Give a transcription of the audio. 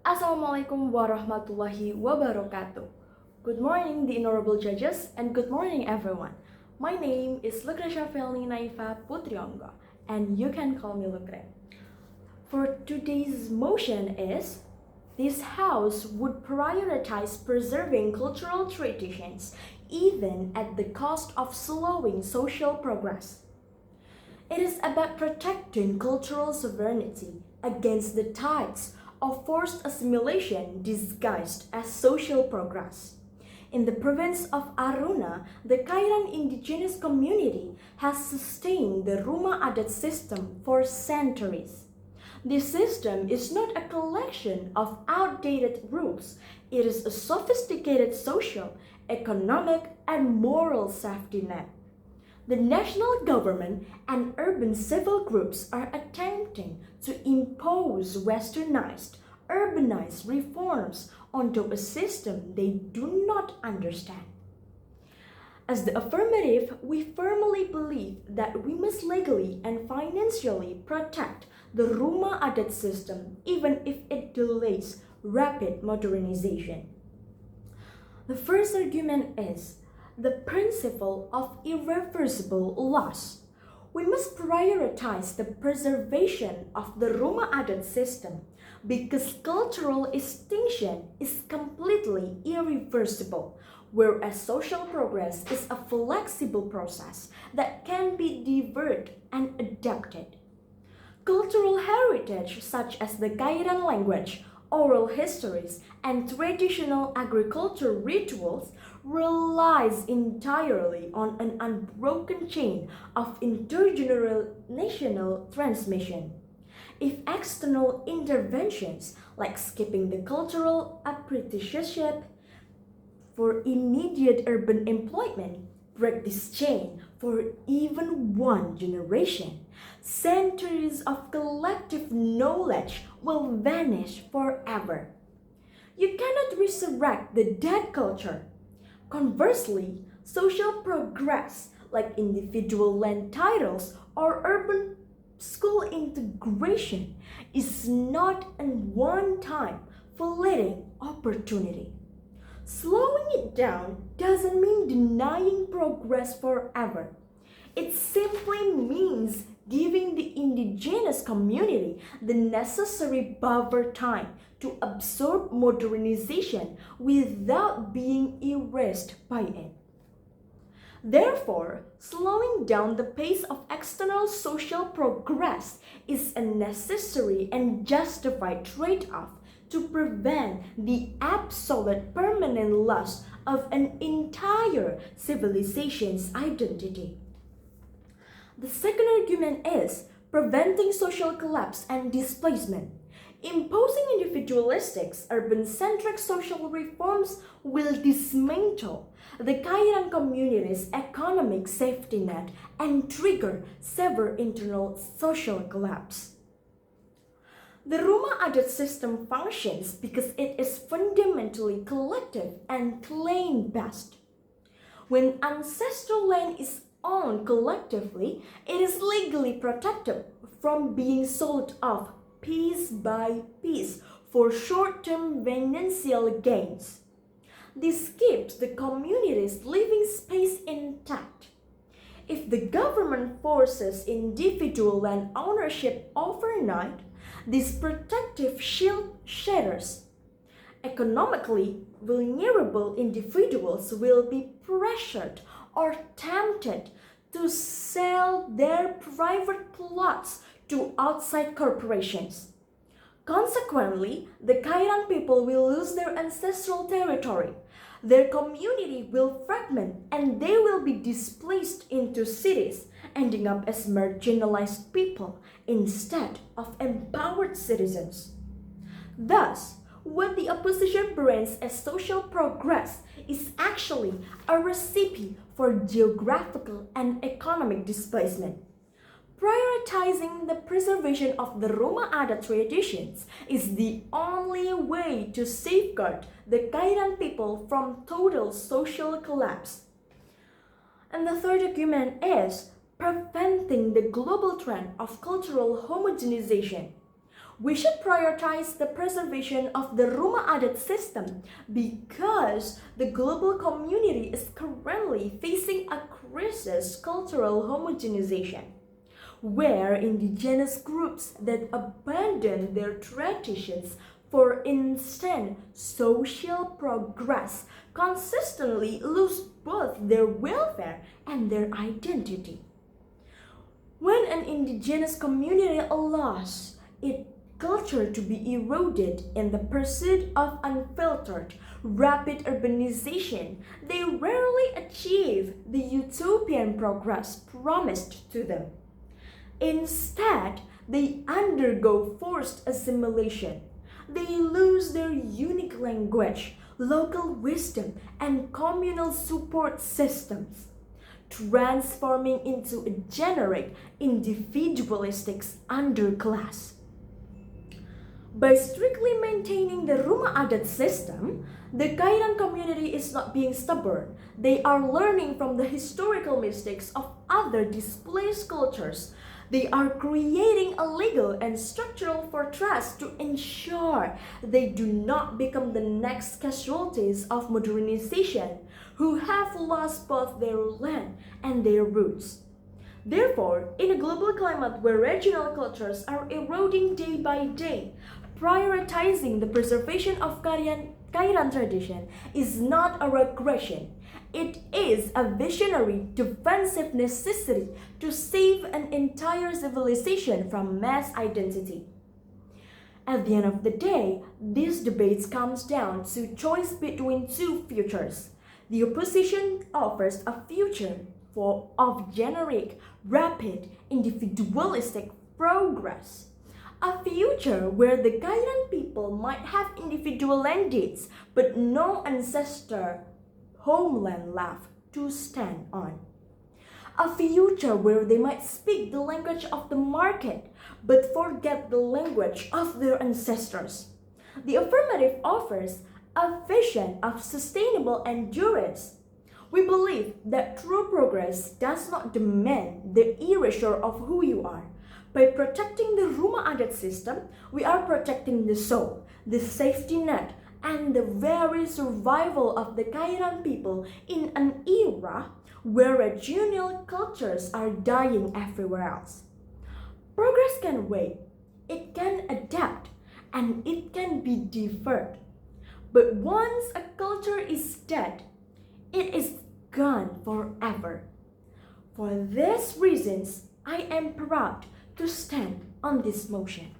Assalamualaikum warahmatullahi wabarakatuh. Good morning, the honorable judges, and good morning, everyone. My name is Violney Naifah Putrionggo, and you can call me Lucre. For today's motion is, this House would prioritize preserving cultural traditions even at the cost of slowing social progress. It is about protecting cultural sovereignty against the tides of forced assimilation disguised as social progress. In the province of Aruna, the Kairan indigenous community has sustained the Rumah Adat system for centuries. This system is not a collection of outdated rules. It is a sophisticated social, economic, and moral safety net. The national government and urban civil groups are attempting to impose westernized, urbanized reforms onto a system they do not understand. As the affirmative, we firmly believe that we must legally and financially protect the Rumah Adat system even if it delays rapid modernization. The first argument is the principle of irreversible loss. We must prioritize the preservation of the Rumah Adat system because cultural extinction is completely irreversible, whereas social progress is a flexible process that can be diverted and adapted. Cultural heritage such as the Kairan language, oral histories, and traditional agriculture rituals relies entirely on an unbroken chain of intergenerational transmission. If external interventions like skipping the cultural apprenticeship for immediate urban employment break this chain for even one generation, centuries of collective knowledge will vanish forever. You cannot resurrect the dead culture. Conversely, social progress like individual land titles or urban school integration is not a one-time fleeting opportunity. Slowing it down doesn't mean denying progress forever. It simply means giving the indigenous community the necessary buffer time to absorb modernization without being erased by it. Therefore, slowing down the pace of external social progress is a necessary and justified trade-off to prevent the absolute permanent loss of an entire civilization's identity. The second argument is preventing social collapse and displacement. Imposing individualistic, urban-centric social reforms will dismantle the Kairan community's economic safety net and trigger severe internal social collapse. The Rumah Adat system functions because it is fundamentally collective and claim-based. When ancestral land is owned collectively, it is legally protected from being sold off piece by piece for short-term financial gains. This keeps the community's living space intact. If the government forces individual land ownership overnight, this protective shield shatters. Economically vulnerable individuals will be pressured or tempted to sell their private plots to outside corporations. Consequently, the Kairan people will lose their ancestral territory. Their community will fragment and they will be displaced into cities, ending up as marginalized people instead of empowered citizens. Thus, what the opposition brands as social progress is actually a recipe for geographical and economic displacement. Prioritizing the preservation of the Rumah Adat traditions is the only way to safeguard the Kairan people from total social collapse. And the third argument is preventing the global trend of cultural homogenization. We should prioritize the preservation of the rumah adat system because the global community is currently facing a crisis cultural homogenization, where indigenous groups that abandon their traditions for instant social progress consistently lose both their welfare and their identity. When an indigenous community allows its culture to be eroded in the pursuit of unfiltered, rapid urbanization, they rarely achieve the utopian progress promised to them. Instead, they undergo forced assimilation. They lose their unique language, local wisdom, and communal support systems, transforming into a generic, individualistic underclass. By strictly maintaining the rumah adat system, the Kairan community is not being stubborn. They are learning from the historical mistakes of other displaced cultures. They are creating a legal and structural fortress to ensure they do not become the next casualties of modernization, who have lost both their land and their roots. Therefore, in a global climate where regional cultures are eroding day by day, prioritizing the preservation of Kairan tradition is not a regression. It is a visionary, defensive necessity to save an entire civilization from mass identity. At the end of the day, this debate comes down to choice between two futures. The opposition offers a future of generic, rapid, individualistic progress. A future where the Kairan people might have individual land deeds but no ancestor homeland left to stand on. A future where they might speak the language of the market but forget the language of their ancestors. The affirmative offers a vision of sustainable endurance. We believe that true progress does not demand the erasure of who you are. By protecting the rumah adat system, we are protecting the soul, the safety net, and the very survival of the Kairan people in an era where regional cultures are dying everywhere else. Progress can wait, it can adapt, and it can be deferred. But once a culture is dead, it is gone forever. For these reasons, I am proud to stand on this motion.